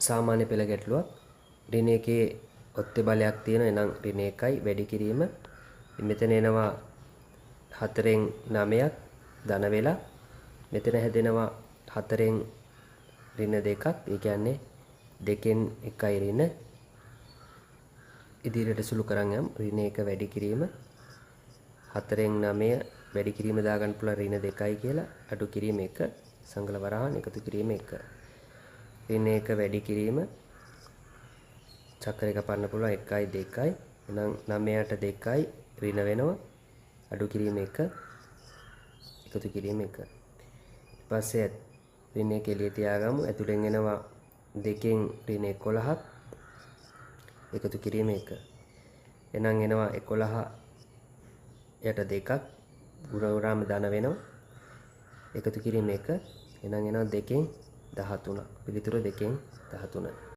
සාමාන්‍ය පෙළ ගැටලුවක්. ඍණ එකේ ඔත්තේ බලයක් තියෙනවා. එහෙනම් ඍණ 1යි වැඩි කිරීම. මෙතන එනවා 4න් 9ක් ධන වෙලා. මෙතන හැදෙනවා 4න් ඍණ 2ක්. ඒ කියන්නේ 2න් 1යි ඍණ. ඉදිරියට සුළු කරන් යම් ඍණ 1 වැඩි කිරීම 4න් 9 වැඩි කිරීම දාගන්න පුළුවන් ඍණ 2යි කියලා. අඩු කිරීම 1 සංගල වරහන් එකතු කිරීම 1. ඍණ 1 වැඩි කිරීම චක්‍රය කපන්න පුළුවන් 1යි 2යි. එහෙනම් 9ට 2යි ඍණ වෙනවා. අඩු කිරීම 1 එකතු කිරීම 1. ඊට පස්සේ ඍණ 1 එළිය තියාගමු. ඇතුලෙන් එනවා 2න් ඍණ 11ක් එකතු කිරීම 1. එහෙනම් එනවා 11 යට 2ක් ගුණවරාම ධන වෙනවා. එකතු කිරීම 1. එහෙනම් එනවා 2න් 13. පිළිතුර 2න් 13.